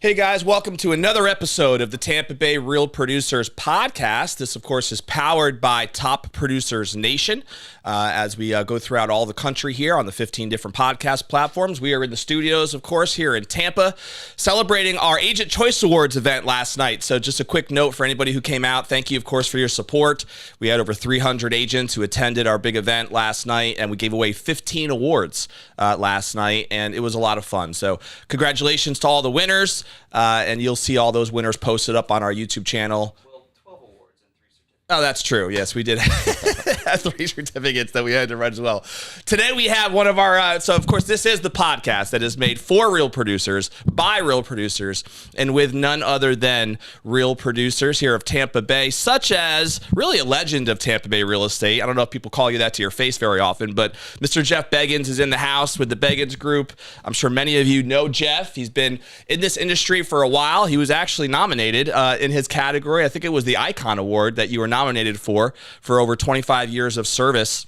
Hey guys, welcome to another episode of the Tampa Bay Real Producers Podcast. This, of course, is powered by Top Producers Nation. As we go throughout all the country here on the 15 different podcast platforms. We are in the studios, of course, here in Tampa, celebrating our Agent Choice Awards event last night. So just a quick note for anybody who came out. Thank you, of course, for your support. We had over 300 agents who attended our big event last night, and we gave away 15 awards last night, and it was a lot of fun. So congratulations to all the winners. And you'll see all those winners posted up on our YouTube channel. Well, 12 awards and 3 certificates. Oh, that's true. Yes, we did have 3 certificates that we had to run as well. Today we have one of our, so of course this is the podcast that is made for real producers, by real producers, and with none other than real producers here of Tampa Bay, such as really a legend of Tampa Bay real estate. I don't know if people call you that to your face very often, but Mr. Jeff Beggins is in the house with the Beggins Group. I'm sure many of you know Jeff. He's been in this industry for a while. He was actually nominated in his category. I think it was the Icon Award that you were nominated for over 25 years of service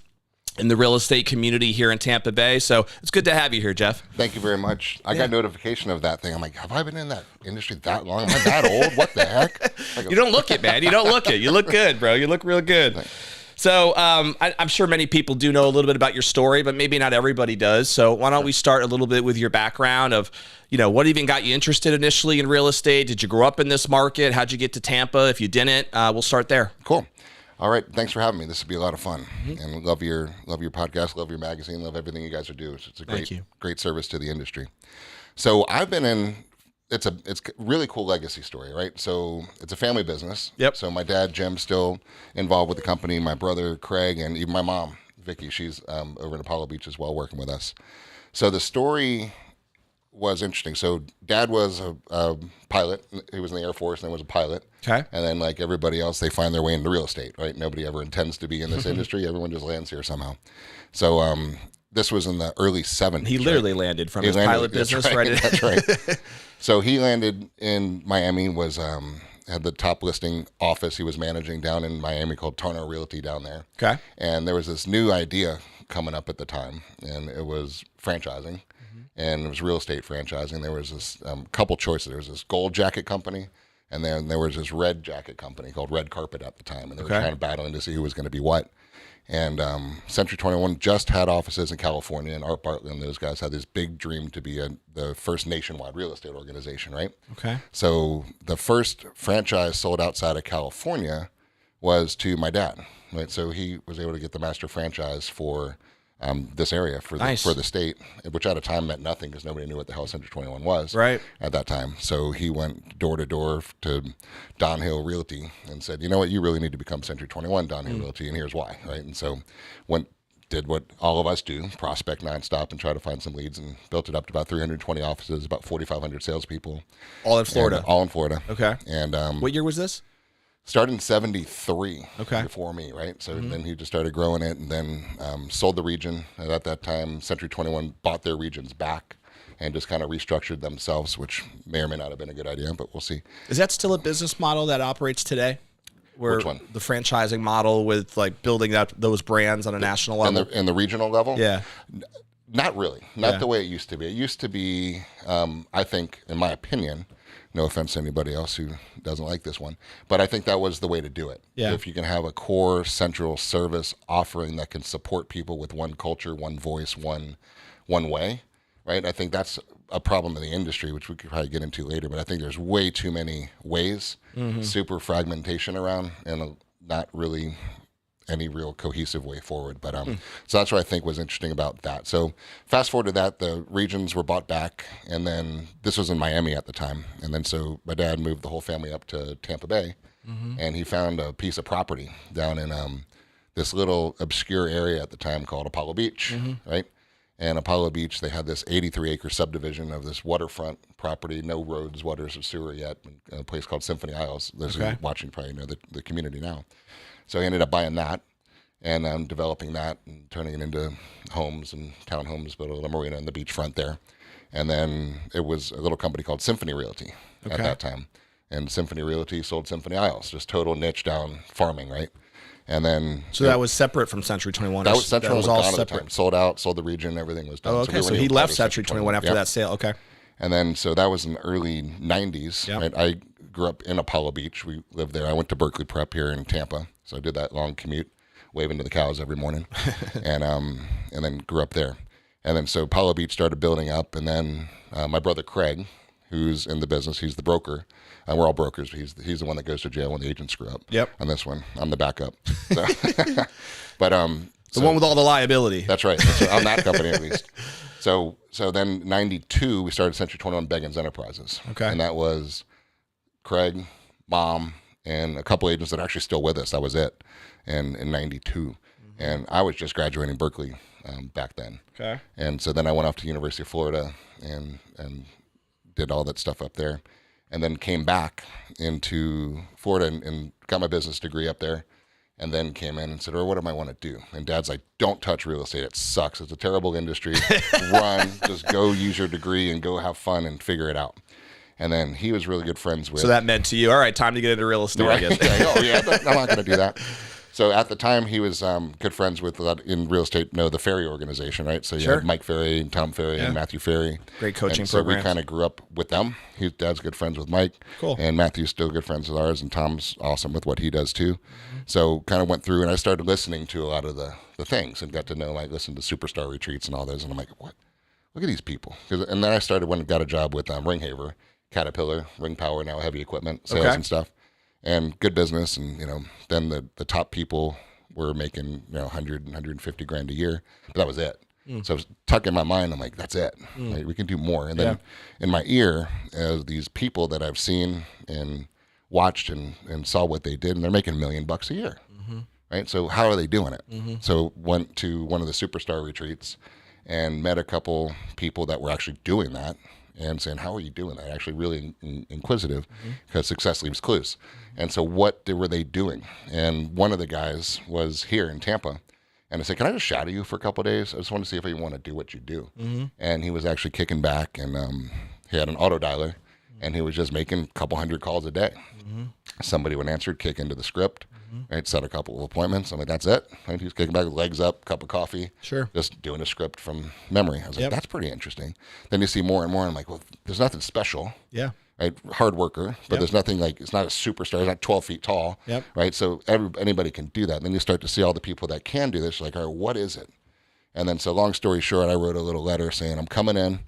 in the real estate community here in Tampa Bay. So it's good to have you here, Jeff. Thank you very much. I got notification of that thing. I'm like, have I been in that industry that long? Am I that old? What the heck? You don't look it, man. You don't look it. You look good, bro. You look real good. Thanks. So I'm sure many people do know a little bit about your story, but maybe not everybody does. So why don't we start a little bit with your background of, you know, what even got you interested initially in real estate? Did you grow up in this market? How'd you get to Tampa? If you didn't, we'll start there. Cool. All right. Thanks for having me. This will be a lot of fun. And love your podcast, love your magazine, love everything you guys are doing. It's a great service to the industry. So I've been in, it's a really cool legacy story, right? So it's a family business. Yep. So my dad, Jim's still involved with the company, my brother, Craig, and even my mom, Vicky. She's over in Apollo Beach as well, working with us. So the story was interesting. So Dad was a pilot. He was in the Air Force and then was a pilot. Okay. And then, like everybody else, they find their way into real estate, right? Nobody ever intends to be in this industry. Everyone just lands here somehow. So this was in the early 70s. He literally landed from his pilot business. That's right. Right. That's right. So he landed in Miami, had the top listing office he was managing down in Miami called Tarno Realty down there. Okay. And there was this new idea coming up at the time, and it was franchising, and it was real estate franchising. There was this couple choices. There was this gold jacket company, and then there was this red jacket company called Red Carpet at the time, and they were kind of battling to see who was going to be what. And Century 21 just had offices in California, and Art Bartley and those guys had this big dream to be the first nationwide real estate organization, right? Okay. So the first franchise sold outside of California was to my dad, right? So he was able to get the master franchise for this area for the state, which at a time meant nothing because nobody knew what the hell Century 21 was at that time. So he went door to door to Don Hill Realty and said, you know what, you really need to become Century 21 Don Hill Realty, and here's why, right? And so did what all of us do, prospect nonstop and try to find some leads, and built it up to about 320 offices, about 4,500 salespeople. All in Florida? All in Florida. Okay. And what year was this? Started in 73 okay. before me, right? So then he just started growing it, and then sold the region. And at that time, Century 21 bought their regions back and just kind of restructured themselves, which may or may not have been a good idea, but we'll see. Is that still a business model that operates today? Which one? The franchising model with like building out those brands on a national level? In the regional level? Yeah. Not really. Not the way it used to be. It used to be, I think, in my opinion, no offense to anybody else who doesn't like this one, but I think that was the way to do it. Yeah. If you can have a core central service offering that can support people with one culture, one voice, one way, right? I think that's a problem in the industry, which we could probably get into later, but I think there's way too many ways, super fragmentation around, and not really any real cohesive way forward. But so that's what I think was interesting about that. So fast forward to that, the regions were bought back, and then this was in Miami at the time. And then so my dad moved the whole family up to Tampa Bay, and he found a piece of property down in this little obscure area at the time called Apollo Beach, right? And Apollo Beach, they had this 83-acre subdivision of this waterfront property, no roads, waters, or sewer yet, in a place called Symphony Isles. Those who are watching probably know the community now. So he ended up buying that and developing that and turning it into homes and townhomes, built a little marina on the beachfront there. And then it was a little company called Symphony Realty at that time. And Symphony Realty sold Symphony Isles, just total niche down farming, right? And then so that was separate from Century 21. That was Century 21 was gone at the time. Sold out, sold the region, everything was done. Oh, okay. So he left Century 21 after that sale. Okay. And then so that was in the early 90s. Right? I grew up in Apollo Beach. We lived there. I went to Berkeley Prep here in Tampa, so I did that long commute, waving to the cows every morning, and then grew up there. And then so Apollo Beach started building up, and then my brother Craig, who's in the business, he's the broker. We're all brokers, but he's the one that goes to jail when the agents screw up. Yep. On this one, I'm the backup. So, but the one with all the liability. That's right. On that company at least. So then 92, we started Century 21 Beggins Enterprises. Okay. And that was Craig, Mom, and a couple agents that are actually still with us. That was it. And in 92. And I was just graduating Berkeley back then. Okay. And so then I went off to University of Florida and did all that stuff up there. And then came back into Florida and got my business degree up there. And then came in and said, what do I want to do? And Dad's like, don't touch real estate. It sucks. It's a terrible industry. Run. Just go use your degree and go have fun and figure it out. And then he was really good friends with. So that meant to you, all right, time to get into real estate, right? I guess. Oh, yeah, I'm not going to do that. So at the time, he was good friends with, in real estate, the Ferry organization, right? So you had Mike Ferry and Tom Ferry and Matthew Ferry. Great coaching so programs. We kind of grew up with them. Dad's good friends with Mike. Cool. And Matthew's still good friends with ours, and Tom's awesome with what he does too. So kind of went through, and I started listening to a lot of the things and got to know, listened to Superstar Retreats and all those, and I'm like, what? Look at these people. And then I started when I got a job with Ringhaver, Caterpillar, Ring Power, now heavy equipment sales and stuff. And good business, and then the top people were making 100, 150 grand a year, but that was it. So I was tucking in my mind, I'm like, that's it. Like, we can do more. And then in my ear, these people that I've seen and watched and saw what they did, and they're making $1 million a year, right? So how are they doing it? So went to one of the superstar retreats and met a couple people that were actually doing that and saying, how are you doing that? Actually really inquisitive because success leaves clues. And so what were they doing? And one of the guys was here in Tampa. And I said, can I just shadow you for a couple of days? I just want to see if you want to do what you do. And he was actually kicking back, and he had an auto dialer, and he was just making a couple hundred calls a day. Somebody would answer, kick into the script, right? Set a couple of appointments. I'm like, that's it. Right? He was kicking back, legs up, cup of coffee. Sure. Just doing a script from memory. I was like, that's pretty interesting. Then you see more and more. I'm like, well, there's nothing special. Yeah. Right, hard worker, but there's nothing like, it's not a superstar, it's not 12 feet tall, right? So anybody can do that. And then you start to see all the people that can do this, like, all right, what is it? And then, so long story short, I wrote a little letter saying, I'm coming in,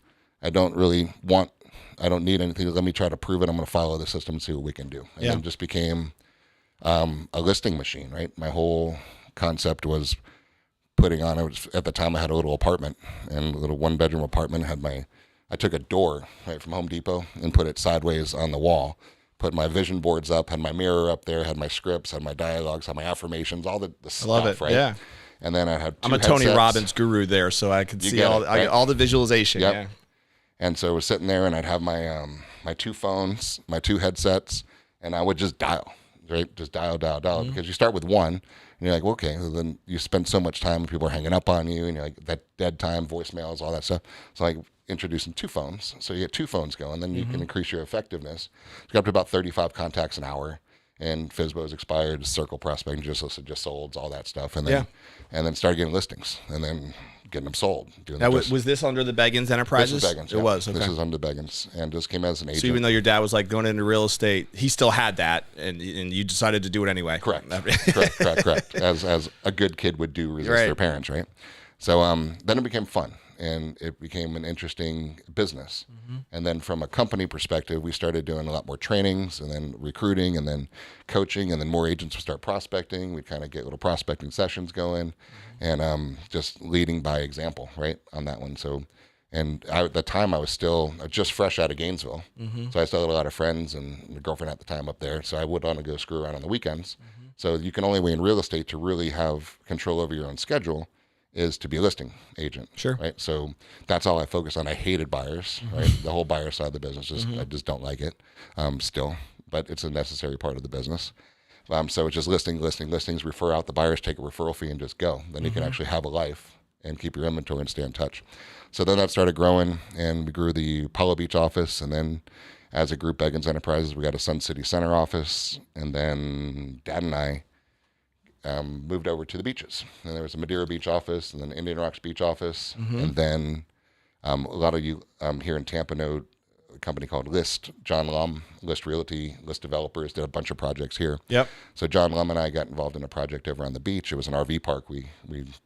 I don't need anything, let me try to prove it, I'm going to follow the system and see what we can do. And then it just became a listing machine, right? My whole concept was at the time I had a little apartment, and a little 1-bedroom apartment, I took a door right from Home Depot and put it sideways on the wall, put my vision boards up, had my mirror up there, had my scripts, had my dialogues, had my affirmations, all the stuff, I love it. right? Yeah. And then I had two I'm a Tony headsets. Robbins guru there, so I could see all the visualization. Yep. Yeah. And so I was sitting there, and I'd have my my 2 phones, my 2 headsets, and I would just dial, right? Just dial, because you start with one, and you're like, well, okay, well, then you spend so much time, and people are hanging up on you, and you're like, that dead time, voicemails, all that stuff. So like, introducing 2 phones. So you get 2 phones going, then you can increase your effectiveness. It's got up to about 35 contacts an hour, and FSBO's expired, circle prospecting, just solds, all that stuff. And then started getting listings, and then getting them sold. Was this under the Beggins Enterprises? This was Beggins. It was. Okay. This is under Beggins, and just came as an agent. So even though your dad was like going into real estate, he still had that, and you decided to do it anyway. Correct. Correct. As a good kid would do, resist their parents, right? So then it became fun, and it became an interesting business. And then from a company perspective, we started doing a lot more trainings, and then recruiting, and then coaching, and then more agents would start prospecting. We'd kind of get little prospecting sessions going, and just leading by example, right, on that one. So, and at the time I was just fresh out of Gainesville, so I still had a lot of friends and a girlfriend at the time up there, so I would want to go screw around on the weekends. So you can only way in real estate to really have control over your own schedule is to be a listing agent. Sure. Right. So that's all I focused on. I hated buyers, right? The whole buyer side of the business, I just don't like it still, but it's a necessary part of the business. So it's just listings, refer out the buyers, take a referral fee, and just go. Then you can actually have a life and keep your inventory and stay in touch. So then that started growing, and we grew the Apollo Beach office, and then as a group, Beggins Enterprises, we got a Sun City Center office, and then Dad and I moved over to the beaches. And there was a Madeira Beach office, and then Indian Rocks Beach office, and then a lot of you here in Tampa know a company called List, John Lum, List Realty, List Developers, did a bunch of projects here. Yep. So John Lum and I got involved in a project over on the beach. It was an RV park we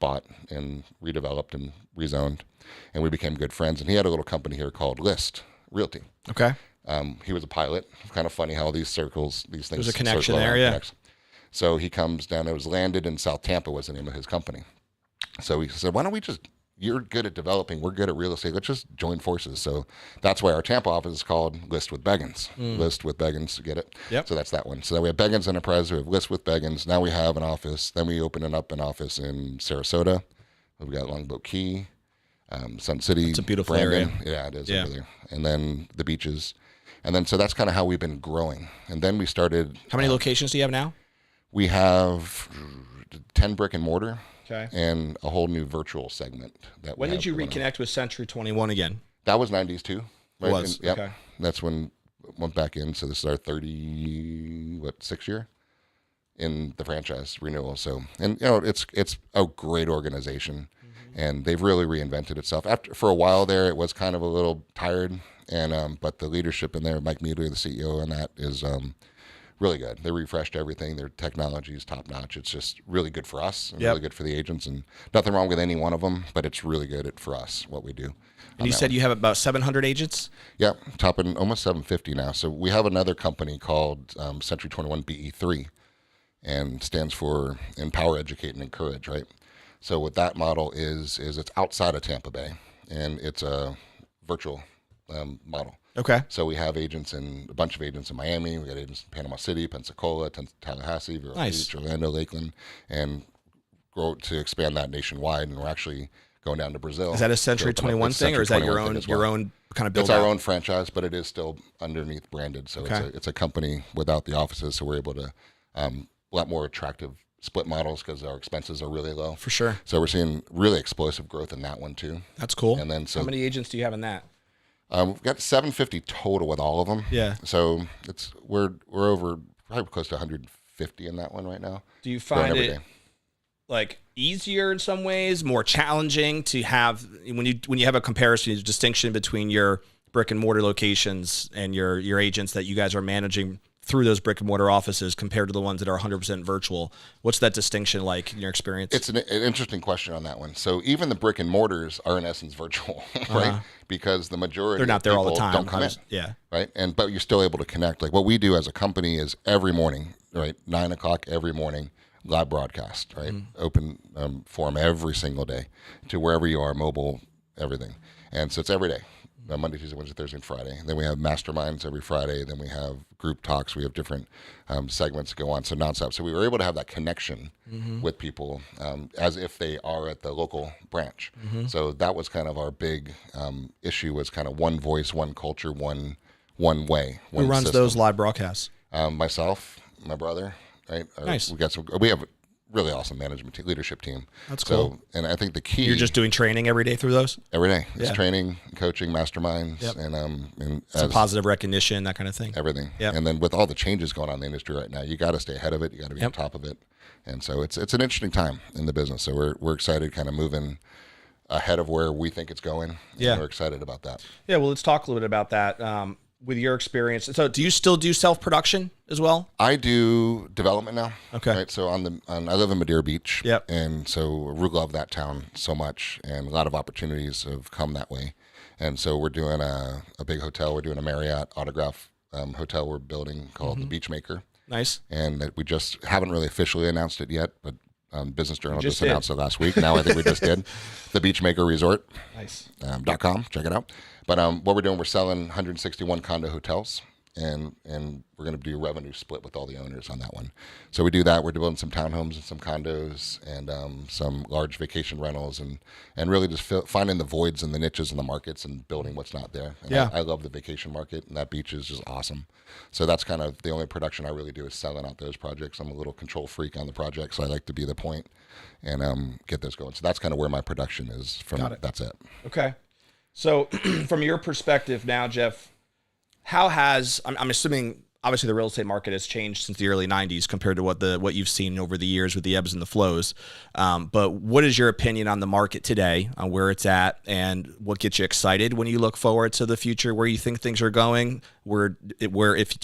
bought and redeveloped and rezoned, and we became good friends. And he had a little company here called List Realty. Okay. He was a pilot. It's kind of funny how these things. There's a connection there, yeah. So he comes down. It was landed in South Tampa was the name of his company. So he said, why don't we you're good at developing, we're good at real estate, let's just join forces. So that's why our Tampa office is called List with Beggins. List with Beggins, get it? Yep. So that's that one. So then we have Beggins Enterprise, we have List with Beggins. Now we have an office. Then we open up an office in Sarasota. We've got Longboat Key, Sun City. It's a beautiful Brandon. area. Yeah, it is over there. And then the beaches. And then, so that's kind of how we've been growing. And then we started. How many locations do you have now? We have 10 brick and mortar. Okay. And a whole new virtual segment. When did you reconnect with Century 21 again? That was 90s too. Right? It was. Yep. Okay. That's when went back in. So this is our 6th year in the franchise renewal. So, and it's a great organization, and they've really reinvented itself. For a while there, it was kind of a little tired, and but the leadership in there, Mike Meadler, the CEO, and that is really good. They refreshed everything. Their technology is top notch. It's just really good for us and really good for the agents, and nothing wrong with any one of them, but it's really good for us, what we do. And you said you have about 700 agents? Yeah, topping almost 750 now. So we have another company called Century 21 BE3, and stands for Empower, Educate, and Encourage, right? So what that model is it's outside of Tampa Bay, and it's a virtual model. Okay. So we have a bunch of agents in Miami. We got agents in Panama City, Pensacola, Tallahassee, Vero Beach, Orlando, Lakeland, and grow to expand that nationwide. And we're actually going down to Brazil. Is that a Century 21 thing, or is that your own kind of build? It's our own franchise, but it is still underneath branded. So it's a company without the offices, so we're able to a lot more attractive split models because our expenses are really low. For sure. So we're seeing really explosive growth in that one too. That's cool. And then how many agents do you have in that? We've got 750 total with all of them. Yeah. So we're over probably close to 150 in that one right now. Do you find it like easier in some ways, more challenging to have when you have a comparison, a distinction between your brick and mortar locations and your agents that you guys are managing through those brick and mortar offices compared to the ones that are 100% virtual? What's that distinction like in your experience? It's an interesting question on that one. So even the brick and mortars are in essence virtual, right? Because the majority they're not there all the time. Don't come in, right? But you're still able to connect. Like what we do as a company is every morning, right, 9 o'clock every morning, live broadcast, right? Open forum every single day to wherever you are, mobile, everything. And so it's every day. Monday, Tuesday, Wednesday, Thursday, and Friday. And then we have masterminds every Friday. Then we have group talks. We have different segments that go on, so nonstop. So we were able to have that connection with people as if they are at the local branch. So that was kind of our big issue, was kind of one voice, one culture, one way. Who runs those live broadcasts? Myself, my brother. Right. Nice. We have a really awesome leadership team. That's cool. And I think the key. You're just doing training every day through those? Every day. It's training, coaching, masterminds, and some positive recognition, that kind of thing. Everything. And then with all the changes going on in the industry right now, you got to stay ahead of it. You got to be on top of it. And so it's an interesting time in the business. So we're excited, kind of moving ahead of where we think it's going. And we're excited about that. Yeah. Well, let's talk a little bit about that. With your experience, so do you still do self-production as well? I do development now. Okay. Right. So I live in Madeira Beach. Yep. And so we love that town so much, and a lot of opportunities have come that way. And so we're doing a big hotel. We're doing a Marriott Autograph hotel we're building called the Beachmaker. Nice. And that we just haven't really officially announced it yet, but Business Journal just announced it last week. Now I think we just did. The Beachmaker Resort. Nice. .com. Check it out. But what we're doing, we're selling 161 condo hotels, and we're going to do a revenue split with all the owners on that one. So we do that. We're building some townhomes and some condos and some large vacation rentals, and really just finding the voids and the niches in the markets and building what's not there. And I love the vacation market, and that beach is just awesome. So that's kind of the only production I really do, is selling out those projects. I'm a little control freak on the project, so I like to be the point and get those going. So that's kind of where my production is from. That's it. Okay. So from your perspective now, Jeff, how has, I'm assuming obviously the real estate market has changed since the early 90s compared to what you've seen over the years with the ebbs and the flows. But what is your opinion on the market today, on where it's at, and what gets you excited when you look forward to the future, where you think things are going, do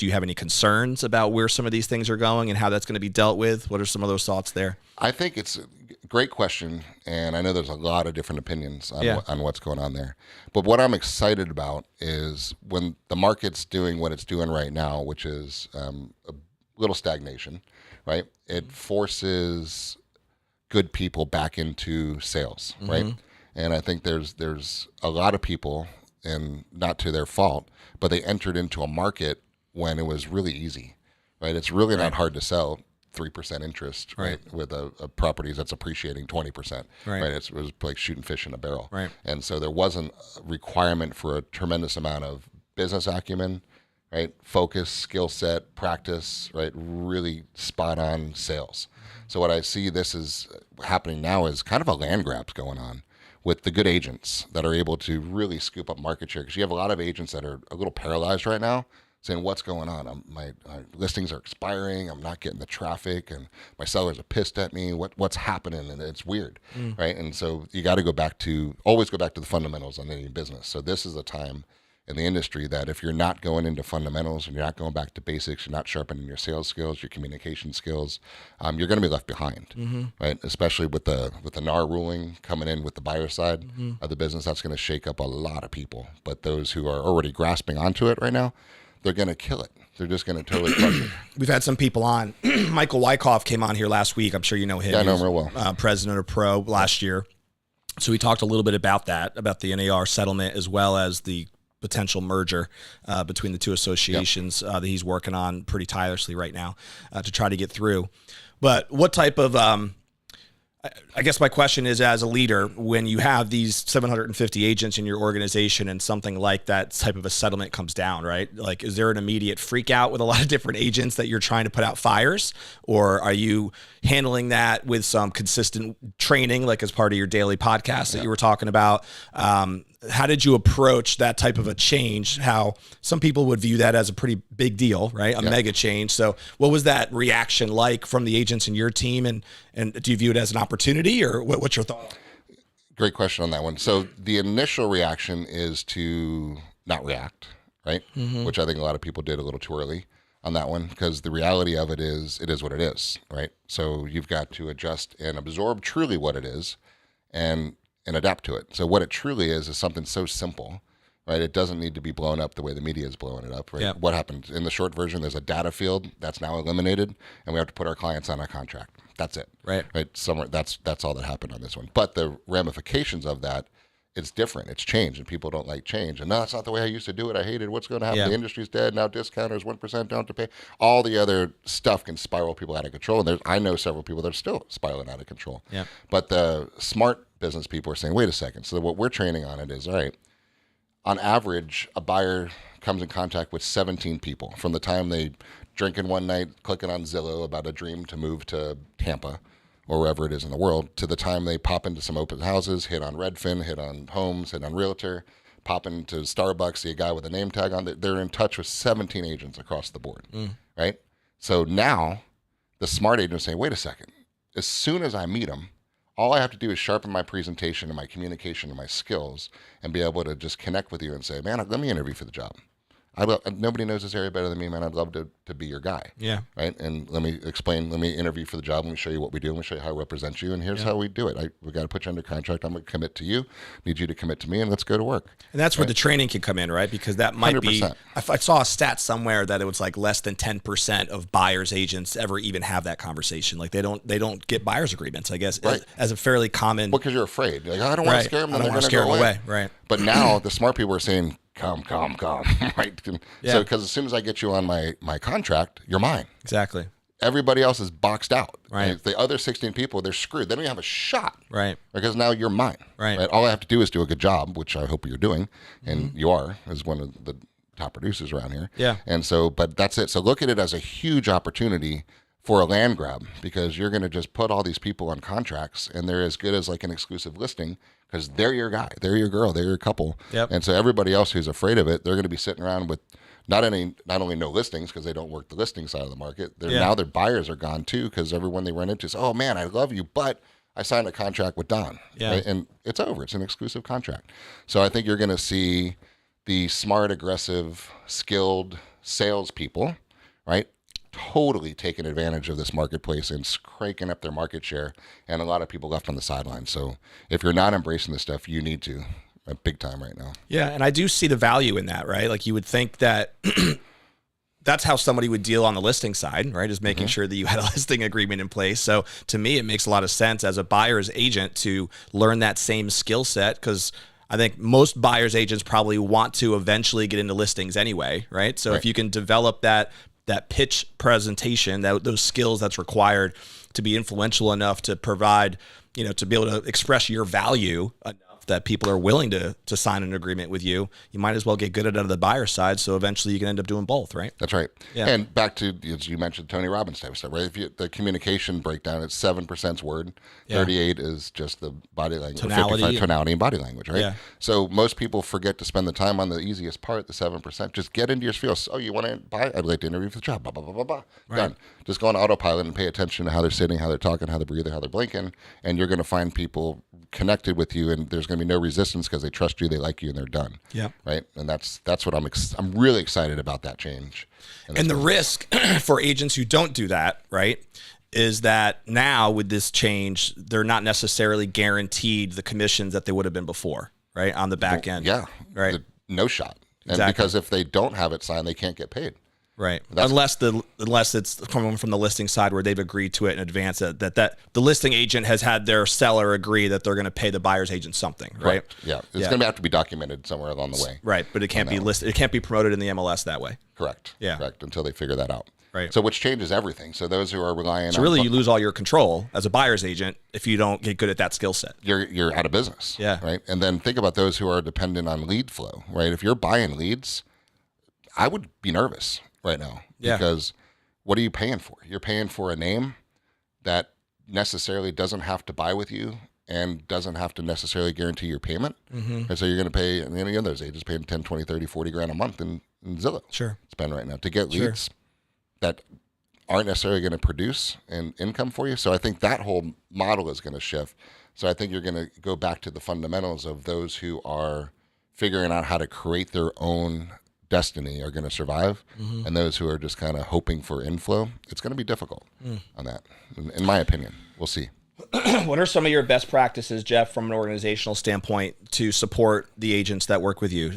you have any concerns about where some of these things are going and how that's going to be dealt with? What are some of those thoughts there? I think it's a great question, and I know there's a lot of different opinions on what's going on there. But what I'm excited about is when the market's doing what it's doing right now, which is a little stagnation, right? It forces good people back into sales, right? And I think there's a lot of people, and not to their fault, but they entered into a market when it was really easy, right? It's really not hard to sell 3% interest, right? With a properties that's appreciating 20%, right? It was like shooting fish in a barrel, right? And so there wasn't a requirement for a tremendous amount of business acumen, right? Focus, skill set, practice, right? Really spot on sales. So what I see this is happening now is kind of a land grabs going on with the good agents that are able to really scoop up market share, because you have a lot of agents that are a little paralyzed right now, saying, what's going on? My listings are expiring. I'm not getting the traffic, and my sellers are pissed at me. What's happening? And it's weird, right? And so you got to always go back to the fundamentals on any business. So this is a time in the industry that if you're not going into fundamentals and you're not going back to basics, you're not sharpening your sales skills, your communication skills, you're going to be left behind, right? Especially with the NAR ruling coming in with the buyer side of the business, that's going to shake up a lot of people. But those who are already grasping onto it right now, they're going to kill it. They're just going to totally crush it. We've had some people on. Michael Wyckoff came on here last week. I'm sure you know him. Yeah, I know him real well. President of Pro last year. So we talked a little bit about that, about the NAR settlement, as well as the potential merger between the two associations that he's working on pretty tirelessly right now to try to get through. But what type of I guess my question is, as a leader, when you have these 750 agents in your organization and something like that type of a settlement comes down, right? Like, is there an immediate freak out with a lot of different agents that you're trying to put out fires? Or are you handling that with some consistent training, like as part of your daily podcast that you were talking about? How did you approach that type of a change? How some people would view that as a pretty big deal, right? A mega change. So what was that reaction like from the agents in your team? And do you view it as an opportunity, or what's your thought? Great question on that one. So the initial reaction is to not react, right? Which I think a lot of people did a little too early on that one, because the reality of it is what it is, right? So you've got to adjust and absorb truly what it is and adapt to it. So what it truly is something so simple, right? It doesn't need to be blown up the way the media is blowing it up, right? Yeah. What happened in the short version, there's a data field that's now eliminated, and we have to put our clients on a contract. That's it. Right. Somewhere that's all that happened on this one. But the ramifications of that, it's different. It's changed, and people don't like change. And no, that's not the way I used to do it. I hate it. What's going to happen? Yeah. The industry's dead. Now discounters, 1% don't have to pay. All the other stuff can spiral people out of control. And I know several people that are still spiraling out of control. Yeah. But the smart business people are saying, wait a second. So what we're training on it is, all right, on average, a buyer comes in contact with 17 people from the time they drinking one night, clicking on Zillow about a dream to move to Tampa or wherever it is in the world, to the time they pop into some open houses, hit on Redfin, hit on Homes, hit on Realtor, pop into Starbucks, see a guy with a name tag on. They're in touch with 17 agents across the board, right? So now the smart agent is saying, wait a second. As soon as I meet them, all I have to do is sharpen my presentation and my communication and my skills and be able to just connect with you and say, man, let me interview for the job. Nobody knows this area better than me, man. I'd love to be your guy. Yeah. Right. And let me interview for the job. Let me show you what we do. Let me show you how I represent you. And here's how we do it. We got to put you under contract. I'm going to commit to you. Need you to commit to me, and let's go to work. And that's where the training can come in, right? Because that might 100%. Be, I saw a stat somewhere that it was like less than 10% of buyers agents ever even have that conversation. Like they don't get buyer's agreements, I guess, as a fairly common. Well, because you're afraid. You're like, I don't want to scare them. I don't want to scare them away. Right. But now the smart people are saying, come, right? Yeah. So, because as soon as I get you on my contract, you're mine. Exactly. Everybody else is boxed out. Right. The other 16 people, they're screwed. They don't even have a shot. Right. Because now you're mine. Right. All I have to do is do a good job, which I hope you're doing, and you are, as one of the top producers around here. Yeah. And so, but that's it. So look at it as a huge opportunity for a land grab, because you're going to just put all these people on contracts, and they're as good as like an exclusive listing, because they're your guy, they're your girl, they're your couple. Yep. And so everybody else who's afraid of it, they're going to be sitting around with not only no listings, because they don't work the listing side of the market. Now their buyers are gone too, because everyone they run into is, oh man, I love you, but I signed a contract with Don. Yeah. Right? And it's over. It's an exclusive contract. So I think you're going to see the smart, aggressive, skilled salespeople, right, totally taking advantage of this marketplace and cranking up their market share, and a lot of people left on the sidelines. So if you're not embracing this stuff, you need to, big time right now. Yeah, and I do see the value in that, right? Like you would think that that's how somebody would deal on the listing side, right? Is making sure that you had a listing agreement in place. So to me, it makes a lot of sense as a buyer's agent to learn that same skill set, because I think most buyer's agents probably want to eventually get into listings anyway, right? So if you can develop that pitch presentation, those skills that's required to be influential enough to provide, to be able to express your value enough that people are willing to sign an agreement with you, you might as well get good at it on the buyer side. So eventually you can end up doing both, right? That's right. Yeah. And back to, as you mentioned, Tony Robbins type of stuff, right? If the communication breakdown, it's 7% word, 38 is just the body language, tonality and body language, right? Yeah. So most people forget to spend the time on the easiest part, the 7%. Just get into your spiel. Oh, you want to buy? I'd like to interview for the job. Blah, blah, blah, blah, blah. Right. Done. Just go on autopilot and pay attention to how they're sitting, how they're talking, how they're breathing, how they're blinking, and you're going to find people connected with you, and there's going to be no resistance because they trust you, they like you, and they're done. Yeah. Right. And that's what I'm really excited about, that change. And the risk for agents who don't do that, right, is that now with this change, they're not necessarily guaranteed the commissions that they would have been before, right, on the back end. Yeah. Right. No shot. And Exactly. because if they don't have it signed, they can't get paid. Right. Unless it's coming from the listing side where they've agreed to it in advance that the listing agent has had their seller agree that they're going to pay the buyer's agent something, right? Yeah. It's going to have to be documented somewhere along the way. Right. But it can't be listed. It can't be promoted in the MLS that way. Correct. Yeah. Correct. Until they figure that out. Right. So which changes everything. So those who are relying on... really you lose all your control as a buyer's agent if you don't get good at that skill set. You're out of business. Yeah. Right. And then think about those who are dependent on lead flow, right? If you're buying leads, I would be nervous right now. Yeah. Because what are you paying for? You're paying for a name that necessarily doesn't have to buy with you and doesn't have to necessarily guarantee your payment. Mm-hmm. And so you're going to pay, and any of those agents paying 10, 20, 30, 40 grand a month in Zillow. Sure. Spend right now to get leads that aren't necessarily going to produce an income for you. So I think that whole model is going to shift. So I think you're going to go back to the fundamentals of those who are figuring out how to create their own destiny are going to survive. Mm-hmm. And those who are just kind of hoping for inflow, it's going to be difficult on that, in my opinion. We'll see. What are some of your best practices, Jeff, from an organizational standpoint to support the agents that work with you,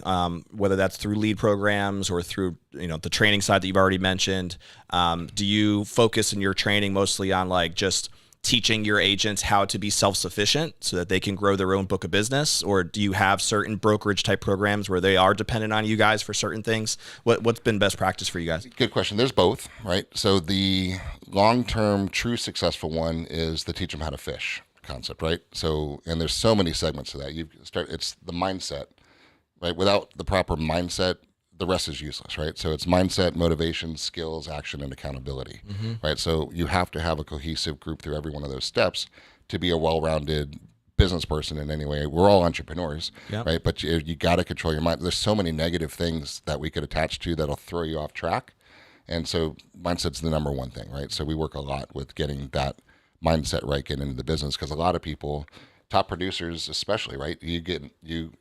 whether that's through lead programs or through the training side that you've already mentioned? Do you focus in your training mostly on like just teaching your agents how to be self-sufficient so that they can grow their own book of business? Or do you have certain brokerage type programs where they are dependent on you guys for certain things? What's been best practice for you guys? Good question. There's both, right? So the long-term true successful one is the teach them how to fish concept, right? So, and there's so many segments to that. It's the mindset, right? Without the proper mindset, the rest is useless, right? So it's mindset, motivation, skills, action, and accountability, right? So you have to have a cohesive group through every one of those steps to be a well-rounded business person in any way. We're all entrepreneurs, right? But you got to control your mind. There's so many negative things that we could attach to that'll throw you off track. And so mindset's the number one thing, right? So we work a lot with getting that mindset right, getting into the business, because a lot of people, top producers especially, right?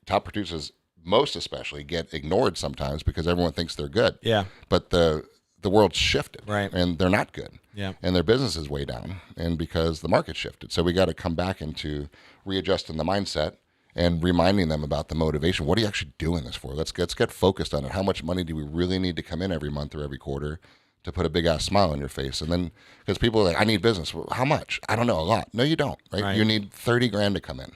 Top producers most especially get ignored sometimes because everyone thinks they're good. Yeah. But the world's shifted. Right. And they're not good. Yeah. And their business is way down. And because the market shifted. So we got to come back into readjusting the mindset and reminding them about the motivation. What are you actually doing this for? Let's get focused on it. How much money do we really need to come in every month or every quarter to put a big ass smile on your face? And then because people are like, I need business. Well, how much? I don't know, a lot. No, you don't. Right? You need 30 grand to come in.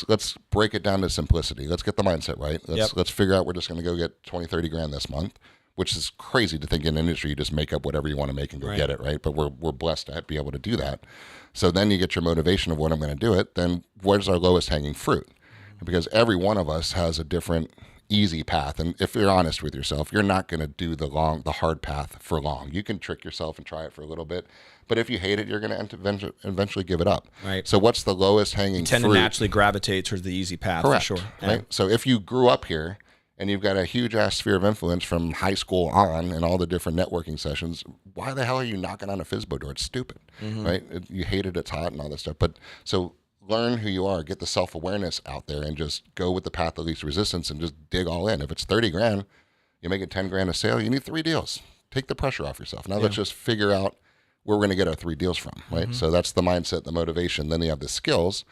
Let's break it down to simplicity. Let's get the mindset right. Let's figure out we're just going to go get 20, 30 grand this month, which is crazy to think in an industry you just make up whatever you want to make and go get it, right? But we're blessed to be able to do that. So then you get your motivation of what I'm going to do it. Then where's our lowest hanging fruit? Because every one of us has a different easy path. And if you're honest with yourself, you're not going to do the hard path for long. You can trick yourself and try it for a little bit. But if you hate it, you're going to eventually give it up. Right. So what's the lowest hanging fruit? You tend to naturally gravitate towards the easy path. Correct. For sure. Yeah. Right. So if you grew up here and you've got a huge ass sphere of influence from high school on and all the different networking sessions, why the hell are you knocking on a FSBO door? It's stupid, right? You hate it, it's hot and all this stuff. But so learn who you are, get the self-awareness out there and just go with the path of least resistance and just dig all in. If it's 30 grand, you make it 10 grand a sale, you need 3 deals. Take the pressure off yourself. Now let's just figure out where we're going to get our 3 deals from, right? So that's the mindset, the motivation. Then you have the skills.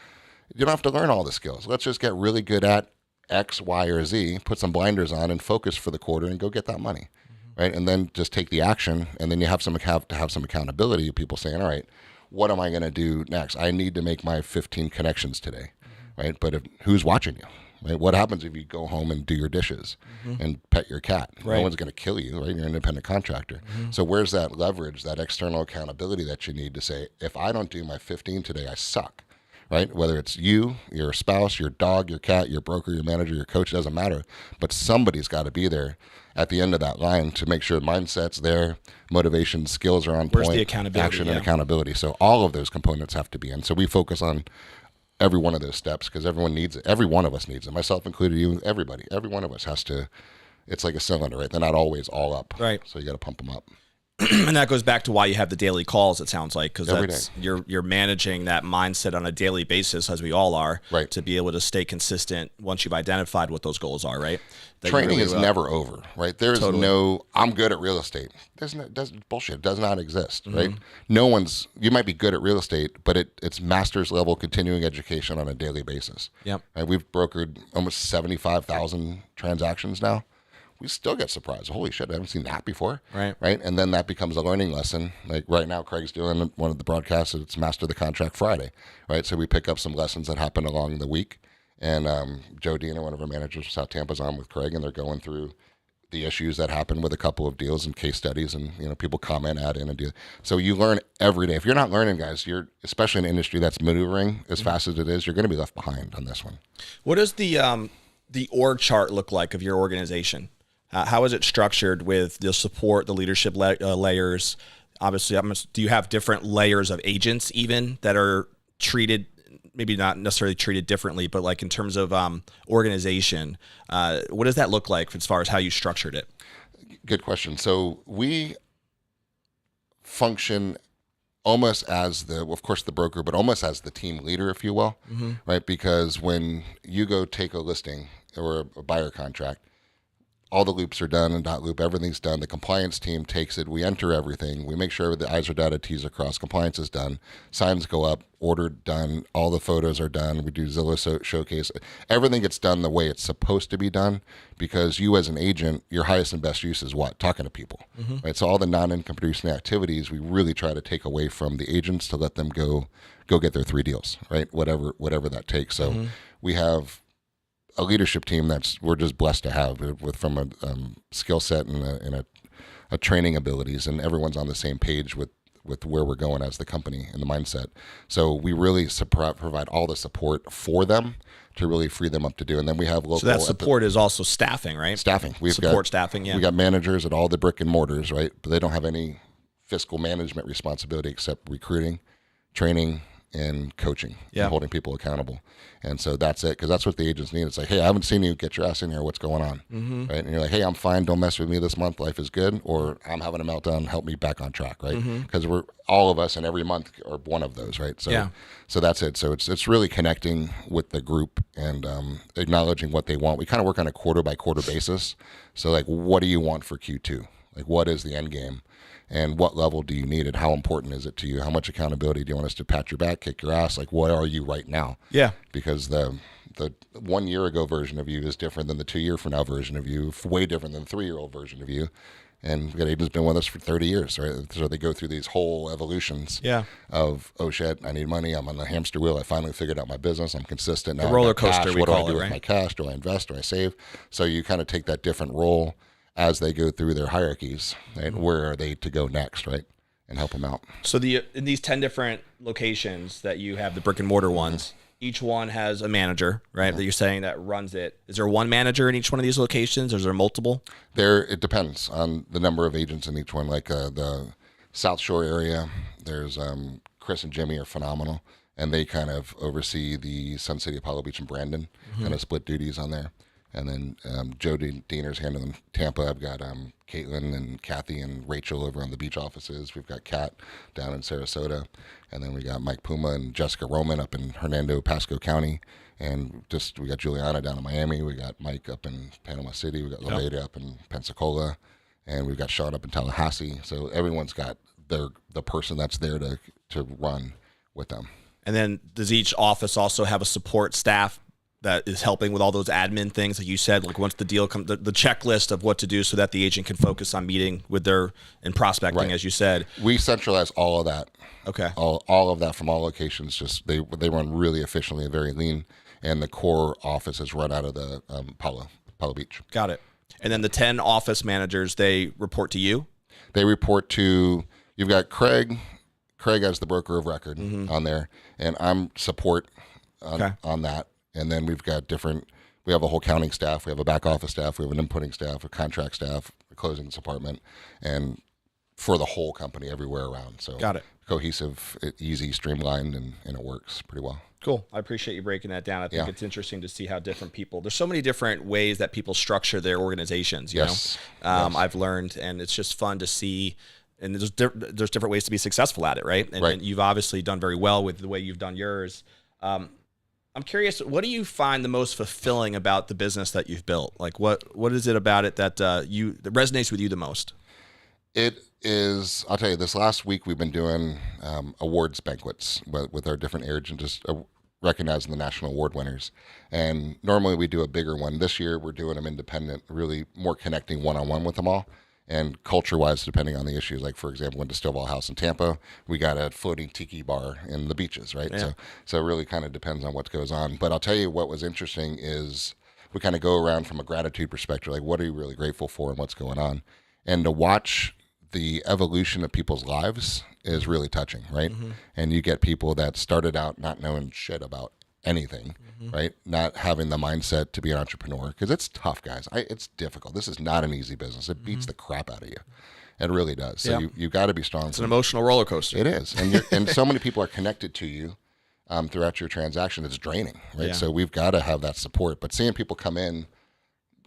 You don't have to learn all the skills. Let's just get really good at X, Y, or Z, put some blinders on and focus for the quarter and go get that money, right? And then just take the action. And then you have some accountability. People saying, all right, what am I going to do next? I need to make my 15 connections today, right? But who's watching you? Right? What happens if you go home and do your dishes and pet your cat? Right. No one's going to kill you, right? You're an independent contractor. So where's that leverage, that external accountability that you need to say, if I don't do my 15 today, I suck, right? Whether it's you, your spouse, your dog, your cat, your broker, your manager, your coach, doesn't matter. But somebody's got to be there at the end of that line to make sure mindset's there, motivation, skills are on point, the accountability, action and accountability. So all of those components have to be in. So we focus on every one of those steps because everyone needs it. Every one of us needs it, myself included, you, everybody. Every one of us has to, it's like a cylinder, right? They're not always all up. Right. So you got to pump them up. And that goes back to why you have the daily calls, it sounds like, because you're managing that mindset on a daily basis, as we all are, right, to be able to stay consistent once you've identified what those goals are, right? Training is never over, right? There's no, I'm good at real estate. Bullshit. It does not exist, right? You might be good at real estate, but it's master's level continuing education on a daily basis. Yep. Right? We've brokered almost 75,000 transactions now. we still get surprised. Holy shit, I haven't seen that before. Right. And then that becomes a learning lesson. Like right now, Craig's doing one of the broadcasts. It's Master the Contract Friday, right? So we pick up some lessons that happen along the week. And Joe Diener, one of our managers from South Tampa's on with Craig, and they're going through the issues that happen with a couple of deals and case studies, and people comment, add in, and do. So you learn every day. If you're not learning, guys, you're especially in an industry that's maneuvering as fast as it is, you're going to be left behind on this one. What does the org chart look like of your organization? How is it structured with the support, the leadership layers? Obviously, do you have different layers of agents even that are treated? Maybe not necessarily treated differently, but like in terms of organization, what does that look like as far as how you structured it? Good question. So we function almost as of course, the broker, but almost as the team leader, if you will, right? Because when you go take a listing or a buyer contract, all the loops are done and dot loop, everything's done. The compliance team takes it. We enter everything. We make sure the I's are dotted, T's are crossed. Compliance is done. Signs go up, ordered, done. All the photos are done. We do Zillow showcase. Everything gets done the way it's supposed to be done, because you as an agent, your highest and best use is what? Talking to people, right? So all the non-income producing activities, we really try to take away from the agents to let them go get their 3 deals, right? Whatever that takes. So we have a leadership team we're just blessed to have from a skill set and a training abilities, and everyone's on the same page with where we're going as the company and the mindset. So we really provide all the support for them to really free them up to do. And then we have local. So that support is also staffing, right? Staffing. Staffing, yeah. We got managers at all the brick and mortars, right? But they don't have any fiscal management responsibility except recruiting, training, and coaching, and holding people accountable. And so that's it, because that's what the agents need. It's like, hey, I haven't seen you, get your ass in here, what's going on, right? And you're like, hey, I'm fine, don't mess with me this month, life is good, or I'm having a meltdown, help me back on track, right? Because we're all of us, and every month are one of those, right? So so that's it. So it's really connecting with the group and acknowledging what they want. We kind of work on a quarter by quarter basis. So like, what do you want for Q2? Like, what is the end game? And what level do you need it? How important is it to you? How much accountability do you want us to pat your back, kick your ass? Like, what are you right now? Yeah. Because the 1 year ago version of you is different than the 2 year from now version of you, way different than the 3-year-old version of you. And we've got agents been with us for 30 years, right? So they go through these whole evolutions of, oh shit, I need money. I'm on the hamster wheel. I finally figured out my business. I'm consistent. Now the roller coaster, cash. What do I do with my cash? Do I invest? Do I save? So you kind of take that different role as they go through their hierarchies, right? Where are they to go next, right? And help them out. So in these 10 different locations that you have, the brick and mortar ones, each one has a manager, right? That you're saying that runs it. Is there one manager in each one of these locations, or is there multiple? It depends on the number of agents in each one. Like the South Shore area, there's Chris and Jimmy are phenomenal, and they kind of oversee the Sun City, Apollo Beach, and Brandon, kind of split duties on there. And then Joe Diener's handling Tampa. I've got Caitlin and Kathy and Rachel over on the beach offices. We've got Kat down in Sarasota. And then we got Mike Puma and Jessica Roman up in Hernando, Pasco County. And we got Juliana down in Miami. We got Mike up in Panama City. We got Loretta up in Pensacola. And we've got Sean up in Tallahassee. So everyone's got the person that's there to run with them. And then does each office also have a support staff that is helping with all those admin things, like you said, like once the deal comes, the checklist of what to do so that the agent can focus on meeting with and prospecting, as you said. We centralize all of that. Okay. All of that from all locations. Just they run really efficiently and very lean, and the core office is run out of the Apollo Beach. Got it. And then the 10 office managers, they report to you? They report to, you've got Craig as the broker of record on there, and I'm support on that. And then we've got we have a whole counting staff, we have a back office staff, we have an inputting staff, a contract staff, a closing department, and for the whole company everywhere around. So got it. Cohesive, easy, streamlined, and it works pretty well. Cool. I appreciate you breaking that down. I think it's interesting to see how different people, there's so many different ways that people structure their organizations, you know? I've learned, and it's just fun to see. And there's different ways to be successful at it, right? And you've obviously done very well with the way you've done yours. I'm curious, what do you find the most fulfilling about the business that you've built? Like, what is it about it that that resonates with you the most? It is, I'll tell you, this last week we've been doing awards banquets with our different agents, just recognizing the national award winners. And normally we do a bigger one. This year we're doing them independent, really more connecting one-on-one with them all. And culture-wise, depending on the issues, like for example, went to Stovall House in Tampa, we got a floating tiki bar in the beaches, right? Yeah. So it really kind of depends on what goes on. But I'll tell you what was interesting is we kind of go around from a gratitude perspective, like what are you really grateful for and what's going on? And to watch the evolution of people's lives is really touching, right? Mm-hmm. And you get people that started out not knowing shit about anything, right? Not having the mindset to be an entrepreneur, because it's tough, guys. It's difficult. This is not an easy business. It beats the crap out of you. It really does. So you got to be strong. It's an emotional roller coaster. It is, and so many people are connected to you throughout your transaction. It's draining, right? Yeah. So we've got to have that support. But seeing people come in,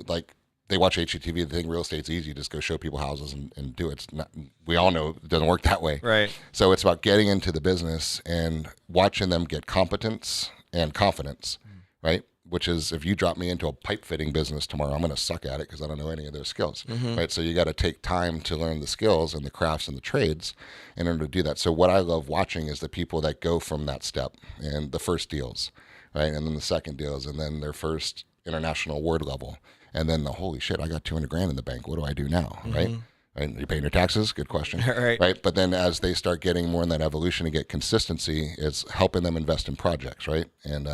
like they watch HGTV, they think real estate's easy. Just go show people houses and do it. It's not. We all know it doesn't work that way. Right. So it's about getting into the business and watching them get competence and confidence, right? Which is, if you drop me into a pipe fitting business tomorrow, I'm going to suck at it because I don't know any of those skills, right? So you got to take time to learn the skills and the crafts and the trades in order to do that. So what I love watching is the people that go from that step and the first deals, right? And then the second deals, and then their first international award level. And then the holy shit, I got 200 grand in the bank. What do I do now, right? Right? Are you paying your taxes? Good question. Right. But then as they start getting more in that evolution and get consistency, it's helping them invest in projects, right? And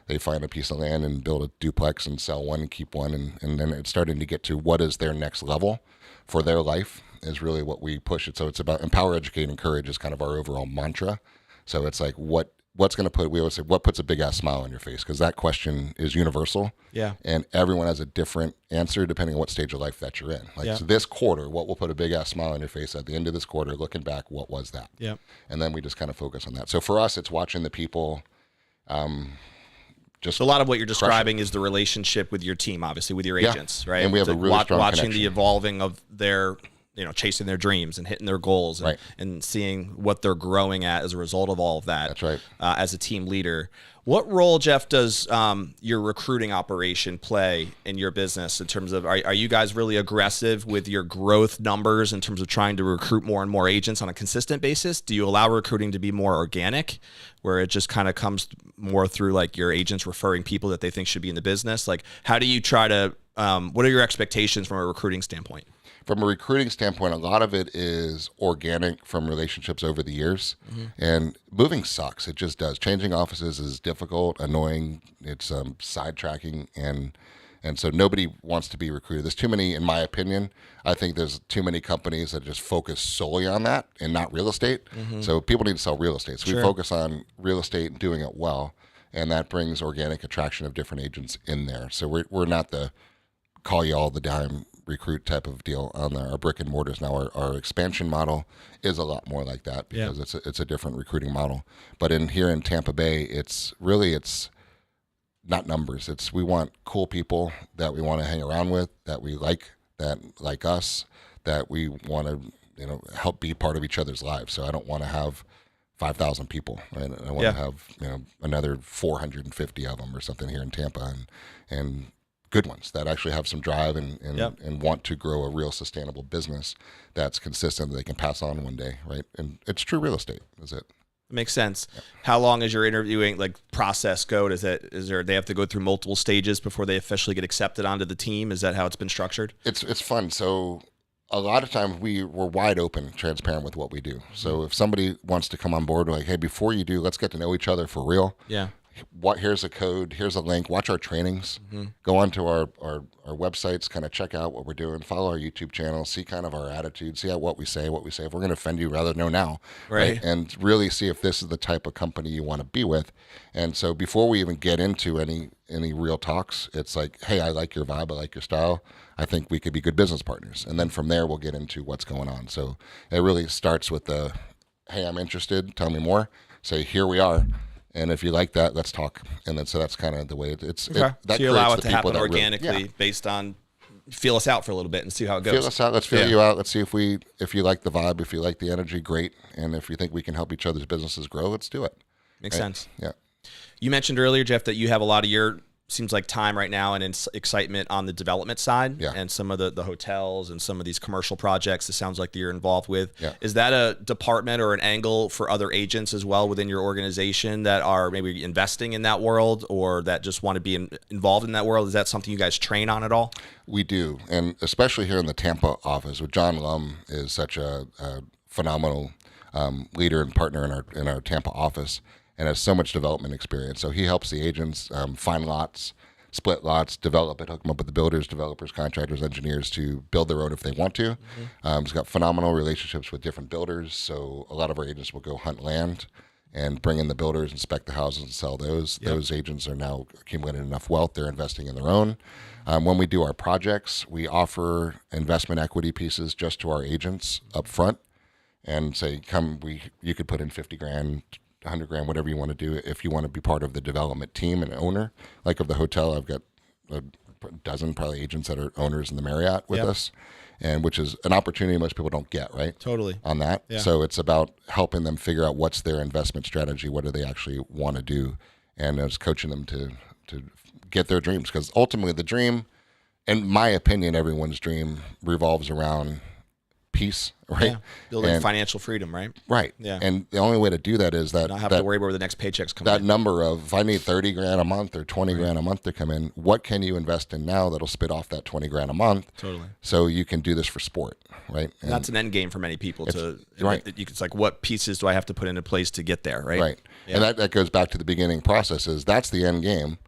they find a piece of land and build a duplex and sell one and keep one. And then it's starting to get to what is their next level for their life is really what we push it. So it's about empower, educate, encourage is kind of our overall mantra. So it's like what's going to put, we always say, what puts a big ass smile on your face? Because that question is universal. Yeah. And everyone has a different answer depending on what stage of life that you're in. Like so this quarter, what will put a big ass smile on your face at the end of this quarter, looking back, what was that? Yeah. And then we just kind of focus on that. So for us, it's watching the people. Just So a lot of what you're describing is the relationship with your team, obviously, with your agents, right? And we have a really strong watching connection. the evolving of their, chasing their dreams and hitting their goals and, and seeing what they're growing at as a result of all of that. That's right. As a team leader. What role, Jeff, does your recruiting operation play in your business in terms of, are you guys really aggressive with your growth numbers in terms of trying to recruit more and more agents on a consistent basis? Do you allow recruiting to be more organic, where it just kind of comes more through like your agents referring people that they think should be in the business? Like, how do you try to, what are your expectations from a recruiting standpoint? From a recruiting standpoint, a lot of it is organic from relationships over the years. And moving sucks. It just does. Changing offices is difficult, annoying. It's sidetracking. And so nobody wants to be recruited. There's too many, in my opinion. I think there's too many companies that just focus solely on that and not real estate. So people need to sell real estate. So we focus on real estate and doing it well. And that brings organic attraction of different agents in there. So we're not the call you all the time recruit type of deal on our brick and mortars. Now our expansion model is a lot more like that because it's a different recruiting model. But here in Tampa Bay, it's not numbers. It's we want cool people that we want to hang around with, that we like, that like us, that we want to help be part of each other's lives. So I don't want to have 5,000 people, right? I want to have another 450 of them or something here in Tampa, and good ones that actually have some drive and want to grow a real sustainable business that's consistent that they can pass on one day, right? And it's true real estate, is it? Makes sense. How long is your interviewing process go? Is there they have to go through multiple stages before they officially get accepted onto the team? Is that how it's been structured? It's fun. So a lot of times we're wide open, transparent with what we do. So if somebody wants to come on board, we're like, hey, before you do, let's get to know each other for real. Yeah. Here's a code, here's a link, watch our trainings, go onto our websites, kind of check out what we're doing, follow our YouTube channel, see kind of our attitude, see what we say. If we're going to offend you, rather know now, right? And really see if this is the type of company you want to be with. And so before we even get into any real talks, it's like, hey, I like your vibe, I like your style, I think we could be good business partners. And then from there, we'll get into what's going on. So it really starts with hey, I'm interested, tell me more, say, here we are. And if you like that, let's talk. And then so that's kind of the way it's. Okay. So you allow it to happen organically based on feel us out for a little bit and see how it goes. Feel us out. Let's feel you out. Let's see if you like the vibe, if you like the energy, great. And if you think we can help each other's businesses grow, let's do it. Makes sense. Yeah. You mentioned earlier, Jeff, that you have a lot of your seems like time right now and excitement on the development side, Yeah. and some of the hotels and some of these commercial projects. It sounds like you're involved with. Yeah. Is that a department or an angle for other agents as well within your organization that are maybe investing in that world, or that just want to be involved in that world? Is that something you guys train on at all? We do, and especially here in the Tampa office, with John Lum is such a phenomenal leader and partner in our Tampa office, and has so much development experience. So he helps the agents find lots, split lots, develop it, hook them up with the builders, developers, contractors, engineers to build their own if they want to. He's got phenomenal relationships with different builders. So a lot of our agents will go hunt land and bring in the builders, inspect the houses, and sell those. Yep. Those agents are now accumulating enough wealth. They're investing in their own. When we do our projects, we offer investment equity pieces just to our agents up front and say, you could put in 50 grand, 100 grand, whatever you want to do, if you want to be part of the development team and owner. Like of the hotel, I've got a dozen probably agents that are owners in the Marriott with us, and which is an opportunity most people don't get, right? Totally. On that. Yeah. So it's about helping them figure out what's their investment strategy, what do they actually want to do, and it's coaching them to get their dreams. Because ultimately the dream, in my opinion, everyone's dream revolves around peace, right? Yeah. Building financial freedom, right? Right. Yeah. And the only way to do that is that not have to worry about where the next paycheck's coming that in. number of, if I need 30 grand a month or 20 grand a month to come in, what can you invest in now that'll spit off that 20 grand a month? Totally. So you can do this for sport, right? And that's an end game for many people right. It's like, what pieces do I have to put into place to get there, right? Right. Yeah. And that goes back to the beginning process is that's the end game.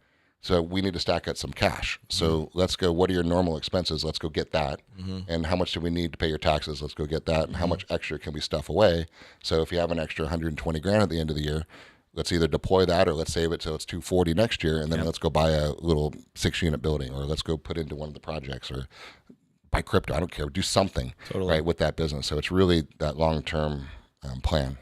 So we need to stack up some cash. So let's go, what are your normal expenses? Let's go get that. And how much do we need to pay your taxes? Let's go get that. And how much extra can we stuff away? So if you have an extra 120 grand at the end of the year, let's either deploy that or let's save it so it's 240 next year. And then let's go buy a little 6-unit building, or let's go put into one of the projects, or buy crypto. I don't care. Do something right with that business. So it's really that long-term plan.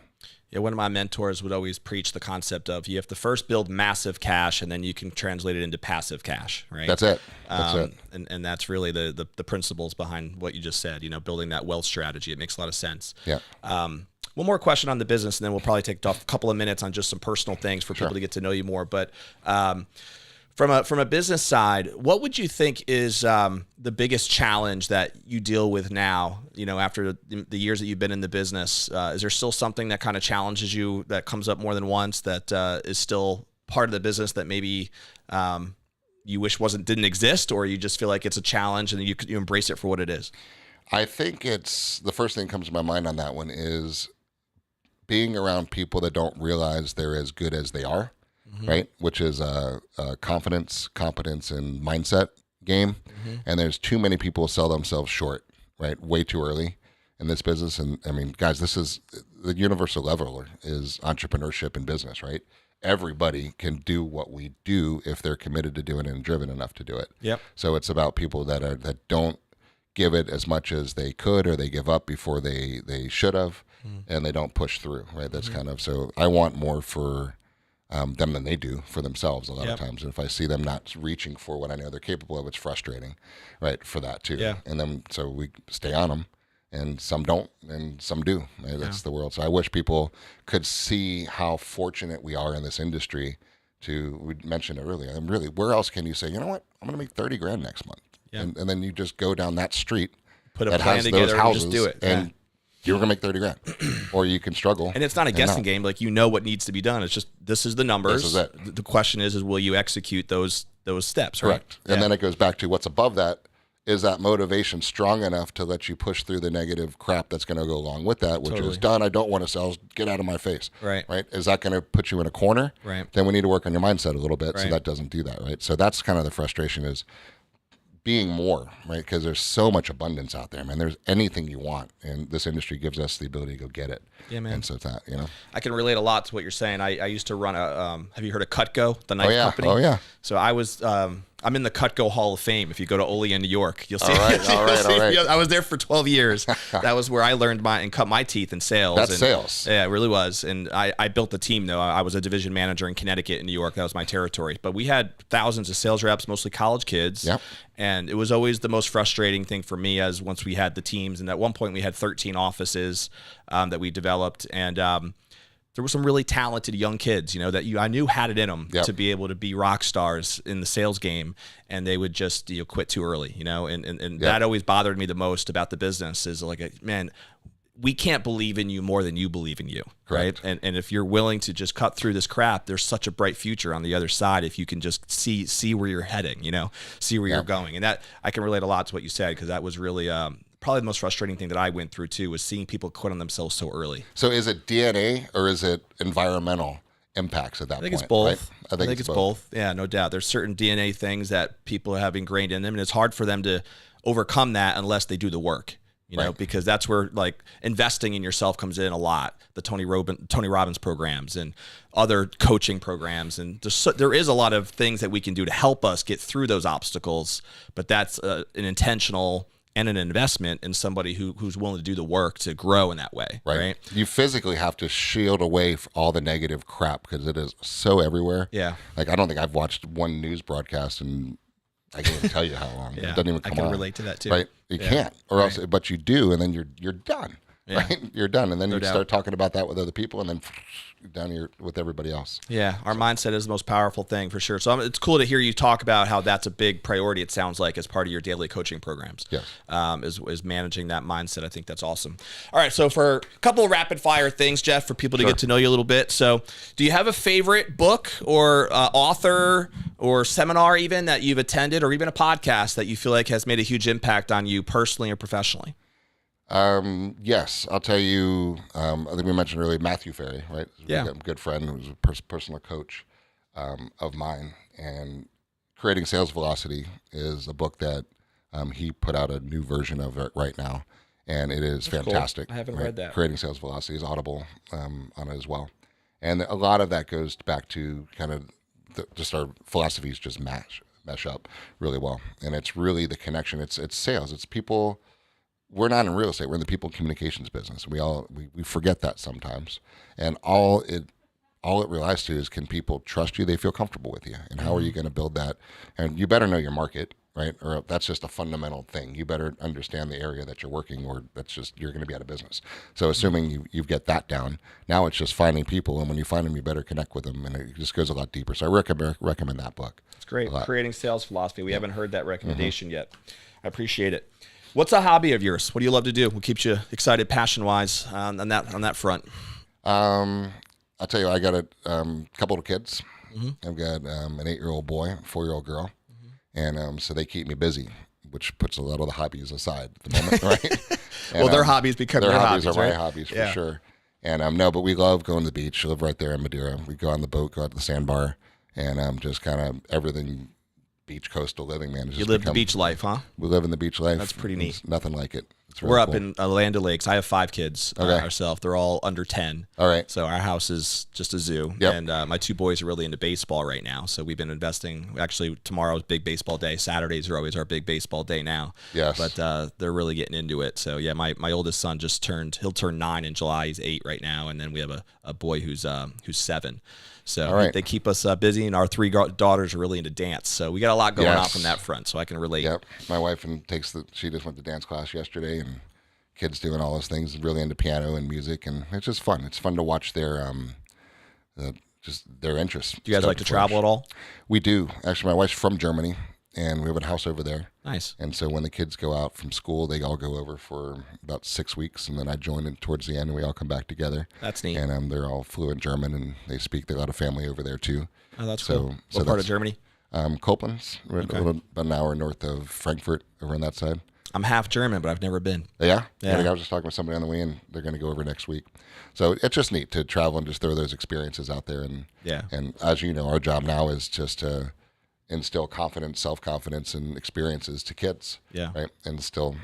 Yeah, one of my mentors would always preach the concept of you have to first build massive cash, and then you can translate it into passive cash, right? That's it. That's it. And that's really the principles behind what you just said, building that wealth strategy. It makes a lot of sense. Yeah. One more question on the business, and then we'll probably take a couple of minutes on just some personal things for people to get to know you more. But from a business side, what would you think is the biggest challenge that you deal with now, after the years that you've been in the business? Is there still something that kind of challenges you, that comes up more than once, that is still part of the business that maybe you wish didn't exist, or you just feel like it's a challenge and you embrace it for what it is? I think it's the first thing that comes to my mind on that one is being around people that don't realize they're as good as they are. Right, which is a confidence, competence, and mindset game. And there's too many people sell themselves short, right, way too early in this business. And I mean, guys, this is the universal level is entrepreneurship and business, right? Everybody can do what we do if they're committed to doing it and driven enough to do it. Yep. So it's about people that don't give it as much as they could, or they give up before they should have, and they don't push through, right? That's kind of, so I want more for them than they do for themselves a lot of times. And if I see them not reaching for what I know they're capable of, it's frustrating, right, for that too. Yeah. And then so we stay on them, and some don't and some do. Right? That's the world. So I wish people could see how fortunate we are in this industry we mentioned it earlier. And really, where else can you say, you know what, I'm going to make 30 grand next month? Yeah. And then you just go down that street, put a plan together and just do it. And you're going to make 30 grand, or you can struggle. And it's not a guessing game. Like, what needs to be done. It's just, this is the numbers. This is it. The question is will you execute those steps, right? Correct. And then it goes back to what's above that. Is that motivation strong enough to let you push through the negative crap that's going to go along with that, which is done, I don't want to sell, get out of my face. Right. Is that going to put you in a corner? Right. Then we need to work on your mindset a little bit so that doesn't do that, right? So that's kind of the frustration is being more, right? Because there's so much abundance out there, man. There's anything you want, and this industry gives us the ability to go get it. Yeah, man. And so it's that, I can relate a lot to what you're saying. I used to run have you heard of Cutco, the knife company? Oh, yeah. So I was, I'm in the Cutco Hall of Fame. If you go to Ole in New York, you'll see. All right. I was there for 12 years. That was where I learned and cut my teeth in sales. That's sales. Yeah, it really was. And I built the team, though. I was a division manager in Connecticut and New York. That was my territory. But we had thousands of sales reps, mostly college kids. Yep. And it was always the most frustrating thing for me as once we had the teams. And at one point we had 13 offices that we developed. And there were some really talented young kids, that I knew had it in them to be able to be rock stars in the sales game, and they would just quit too early, and that always bothered me the most about the business is like, man, we can't believe in you more than you believe in you, right? And if you're willing to just cut through this crap, there's such a bright future on the other side if you can just see where you're heading, see where you're going. And that I can relate a lot to what you said, because that was really probably the most frustrating thing that I went through too, was seeing people quit on themselves so early. So is it DNA or is it environmental impacts at that point? I think it's both. Right? I think it's both. Yeah, no doubt. There's certain DNA things that people have ingrained in them, and it's hard for them to overcome that unless they do the work. Because that's where like investing in yourself comes in a lot. The Tony Robbins programs and other coaching programs, and there is a lot of things that we can do to help us get through those obstacles. But that's an intentional and an investment in somebody who's willing to do the work to grow in that way. Right? You physically have to shield away all the negative crap because it is so everywhere. Yeah. Like I don't think I've watched one news broadcast and I can't even tell you how long. Yeah, it doesn't even come on. I can relate to that too. Right? You can't, or else, but you do, and then you're done. Yeah. Right? You're done, and then No you doubt. start talking about that with other people, and then down here with everybody else. Yeah, our mindset is the most powerful thing for sure. So it's cool to hear you talk about how that's a big priority. It sounds like as part of your daily coaching programs. Yes. Is managing that mindset. I think that's awesome. All right, so for a couple of rapid fire things, Jeff, for people to get to know you a little bit. So, do you have a favorite book or author or seminar even that you've attended, or even a podcast that you feel like has made a huge impact on you personally or professionally? Yes, I'll tell you. I think we mentioned earlier Matthew Ferry, right? Yeah. A good friend who's a personal coach of mine, and Creating Sales Velocity is a book that he put out a new version of it right now, and it is fantastic. Cool. I haven't read that. Creating Sales Velocity is Audible on it as well, and a lot of that goes back to kind of just our philosophies just mesh up really well, and it's really the connection. It's sales. It's people. We're not in real estate. We're in the people communications business. We forget that sometimes. And all it relies to is, can people trust you? They feel comfortable with you. And how are you going to build that? And you better know your market, right? Or that's just a fundamental thing. You better understand the area that you're working, or you're going to be out of business. So assuming you get that down, now it's just finding people. And when you find them, you better connect with them. And it just goes a lot deeper. So I recommend that book. It's great. Creating Sales Philosophy. We haven't heard that recommendation yet. I appreciate it. What's a hobby of yours? What do you love to do? What keeps you excited, passion-wise, on that front? I'll tell you, I got a couple of kids. I've got an 8-year-old boy, a 4-year-old girl, and so they keep me busy, which puts a lot of the hobbies aside at the moment, right? And, well, their hobbies become your hobbies, are right? my hobbies for sure. And no, but we love going to the beach. We live right there in Madeira. We go on the boat, go out to the sandbar, and just kind of everything. Beach coastal living, man. You live the beach life, huh? We live in the beach life. That's pretty neat. It's nothing like it. Really We're up cool. in Land O'Lakes. I have 5 kids ourselves. They're all under 10. All right. So our house is just a zoo. Yep. And my 2 boys are really into baseball right now. So we've been investing. Actually, tomorrow's big baseball day. Saturdays are always our big baseball day now. Yes. But they're really getting into it. So yeah, my oldest son he'll turn 9 in July. He's 8 right now. And then we have a boy who's 7. So they keep us busy, and our 3 daughters are really into dance. So we got a lot going on from that front, so I can relate. Yep. My wife she just went to dance class yesterday, and kids doing all those things, really into piano and music, and it's just fun. It's fun to watch their interests. Do you guys like to travel at all? We do. Actually, my wife's from Germany, and we have a house over there. Nice. And so when the kids go out from school, they all go over for about 6 weeks, and then I join in towards the end, and we all come back together. That's neat. And they're all fluent German, and they speak. They got a family over there too. Oh, that's cool. What part of Germany? Koblenz. We're about an hour north of Frankfurt, over on that side. I'm half German, but I've never been. Yeah? Yeah. I was just talking with somebody on the way, and they're going to go over next week. So it's just neat to travel and just throw those experiences out there. And as you know, our job now is just to instill confidence, self-confidence, and experiences to kids. Yeah. Right? And still,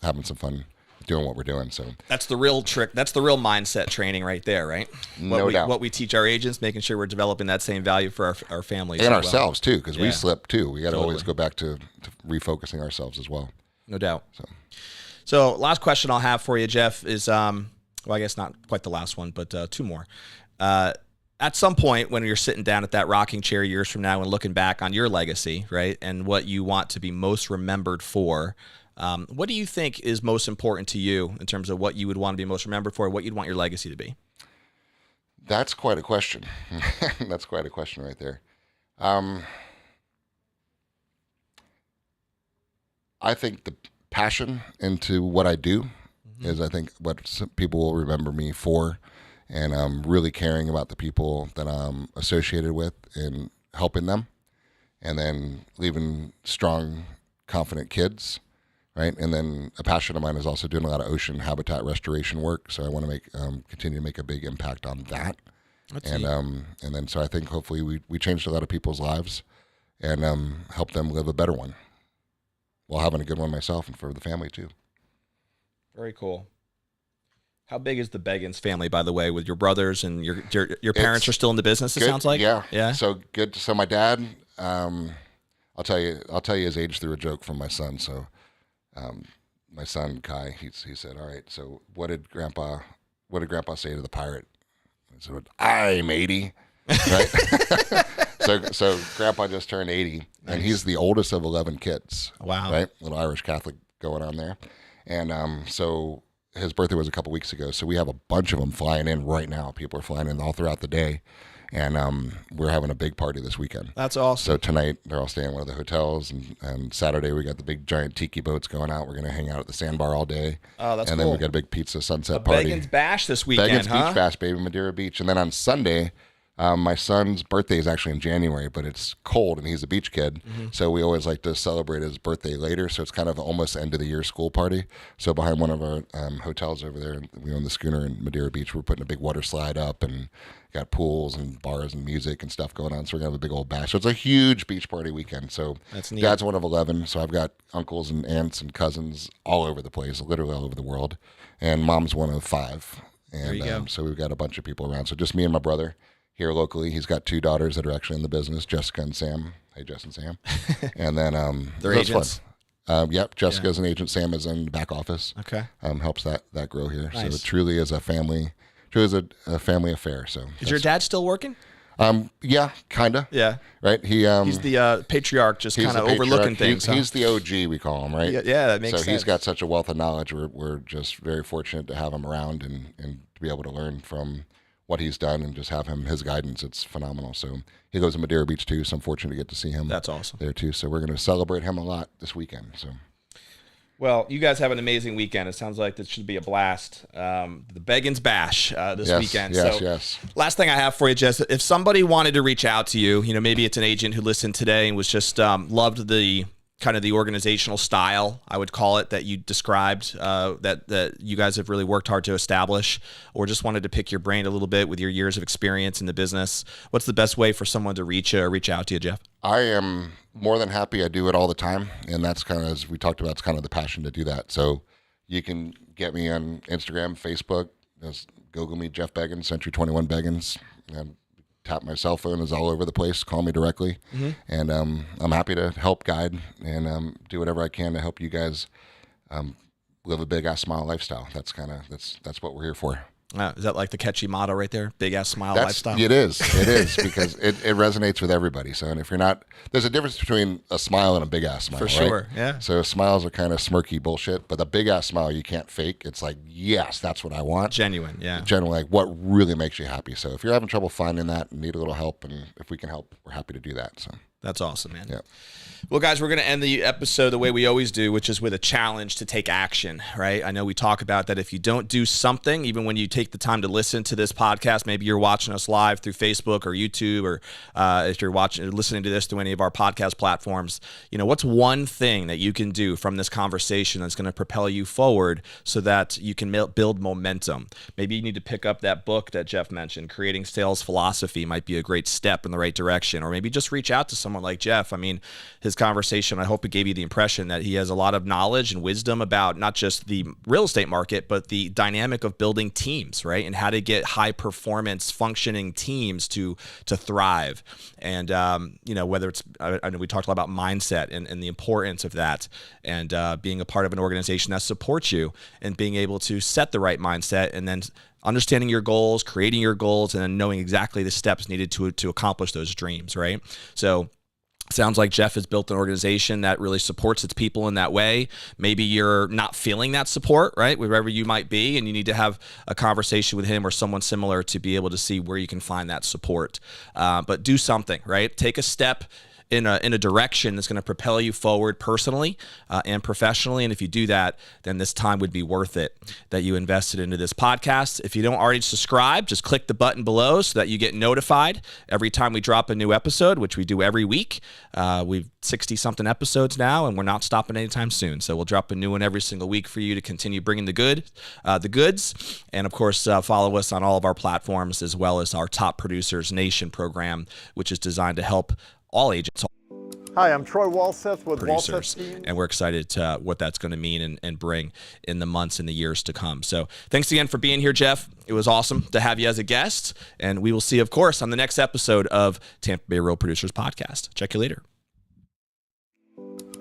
having some fun doing what we're doing. So that's the real trick. That's the real mindset training right there, right? No doubt. What we teach our agents, making sure we're developing that same value for our families. And ourselves too, because we slip too. We got to always Totally. go back to refocusing ourselves as well. No doubt. So last question I'll have for you, Jeff, is, well, I guess not quite the last one, but 2 more. At some point when you're sitting down at that rocking chair years from now and looking back on your legacy, right, and what you want to be most remembered for, what do you think is most important to you in terms of what you would want to be most remembered for, what you'd want your legacy to be? That's quite a question. That's quite a question right there. Um, I think the passion into what I do is, I think, what some people will remember me for, and really caring about the people that I'm associated with and helping them, and then leaving strong, confident kids, right? And then a passion of mine is also doing a lot of ocean habitat restoration work. So I want to make continue to make a big impact on that. And then so I think hopefully we changed a lot of people's lives and help them live a better one while having a good one myself and for the family too. Very cool. How big is the Beggins family, by the way, with your brothers and your parents are still in the business? It good, sounds like. Yeah. So good. So my dad, I'll tell you his age through a joke from my son. So my son Kai, he said, "All right. So what did Grandpa say to the pirate?" I said, "I'm 80." Right. So Grandpa just turned 80, and he's the oldest of 11 kids. Wow. Right. Little Irish Catholic going on there, and so his birthday was a couple weeks ago. So we have a bunch of them flying in right now. People are flying in all throughout the day. And we're having a big party this weekend. That's awesome. So tonight, they're all staying in one of the hotels. And Saturday, we got the big giant tiki boats going out. We're going to hang out at the sandbar all day. Oh, that's cool. And then we got a big pizza sunset party. Beggins Bash this weekend, Beggins Beach Bash, baby, Madeira Beach. And then on Sunday, my son's birthday is actually in January, but it's cold, and he's a beach kid. Mm-hmm. So we always like to celebrate his birthday later. So it's kind of almost end of the year school party. So behind one of our hotels over there, we own the schooner in Madeira Beach. We're putting a big water slide up and got pools and bars and music and stuff going on. So we're going to have a big old bash. So it's a huge beach party weekend. So that's neat. Dad's one of 11. So I've got uncles and aunts and cousins all over the place, literally all over the world. And Mom's one of 5. And there you go. So we've got a bunch of people around. So just me and my brother here locally. He's got 2 daughters that are actually in the business, Jessica and Sam. Hey, Jess and Sam. And then they're agents. Yep, Jessica's an agent. Sam is in the back office. Okay. Helps that grow here. Nice. So it truly is a family. Truly is a family affair. So is your dad still working? Yeah, kinda. Yeah. Right. He's the patriarch, just kind of overlooking things. He's the OG, we call him, right? Yeah, that makes sense. So he's got such a wealth of knowledge. We're just very fortunate to have him around and to be able to learn from what he's done and just have his guidance. It's phenomenal. So he goes to Madeira Beach too, so I'm fortunate to get to see him. That's awesome. There too. So we're going to celebrate him a lot this weekend. So, well, you guys have an amazing weekend. It sounds like this should be a blast. The Beggins Bash this weekend. Yes. Last thing I have for you, Jess, if somebody wanted to reach out to you, maybe it's an agent who listened today and was just loved the kind of the organizational style, I would call it, that you described, that you guys have really worked hard to establish, or just wanted to pick your brain a little bit with your years of experience in the business, what's the best way for someone to reach out to you, Jeff? I am more than happy. I do it all the time, and that's kind of, as we talked about, it's kind of the passion to do that. So you can get me on Instagram, Facebook. Just Google me, Jeff Beggins, Century 21 Beggins, and tap my cell phone is all over the place. Call me directly, and I'm happy to help guide and do whatever I can to help you guys live a big ass smile lifestyle. That's what we're here for. Is that like the catchy motto right there? Big ass smile lifestyle. It is because it resonates with everybody. So, and if you're not, there's a difference between a smile and a big ass smile. For sure, right? Yeah. So smiles are kind of smirky bullshit, but the big ass smile you can't fake. It's like, yes, that's what I want. Genuine, yeah. Genuine, like what really makes you happy. So if you're having trouble finding that and need a little help, and if we can help, we're happy to do that. So that's awesome, man. Yeah. Well, guys, we're going to end the episode the way we always do, which is with a challenge to take action, right? I know we talk about that if you don't do something, even when you take the time to listen to this podcast, maybe you're watching us live through Facebook or YouTube, or if you're listening to this through any of our podcast platforms, what's one thing that you can do from this conversation that's going to propel you forward so that you can build momentum? Maybe you need to pick up that book that Jeff mentioned, Creating Sales Philosophy might be a great step in the right direction, or maybe just reach out to someone like Jeff. I mean, his conversation, I hope it gave you the impression that he has a lot of knowledge and wisdom about not just the real estate market, but the dynamic of building teams, right? And how to get high performance functioning teams to thrive. And, whether it's, I know we talked a lot about mindset and the importance of that, and being a part of an organization that supports you and being able to set the right mindset, and then understanding your goals, creating your goals, and then knowing exactly the steps needed to accomplish those dreams, right? So Sounds like Jeff has built an organization that really supports its people in that way. Maybe you're not feeling that support, right? Wherever you might be, and you need to have a conversation with him or someone similar to be able to see where you can find that support. But do something, right? Take a step in a direction that's going to propel you forward personally and professionally. And if you do that, then this time would be worth it that you invested into this podcast. If you don't already subscribe, just click the button below so that you get notified every time we drop a new episode, which we do every week. We've 60-something episodes now, and we're not stopping anytime soon. So we'll drop a new one every single week for you to continue bringing the goods. And of course, follow us on all of our platforms, as well as our Top Producers Nation program, which is designed to help all agents. Hi, I'm Troy Walseth with Producers, Walseth Team. and we're excited to what that's going to mean and bring in the months and the years to come. So thanks again for being here, Jeff. It was awesome to have you as a guest, and we will see you, of course, on the next episode of Tampa Bay Real Producers Podcast. Check you later.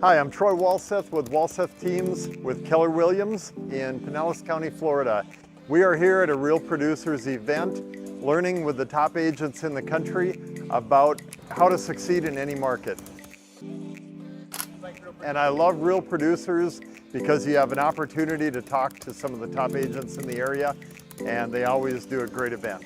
Hi, I'm Troy Walseth with Walseth Teams with Keller Williams in Pinellas County, Florida. We are here at a Real Producers event, learning with the top agents in the country about how to succeed in any market. And I love Real Producers because you have an opportunity to talk to some of the top agents in the area, and they always do a great event.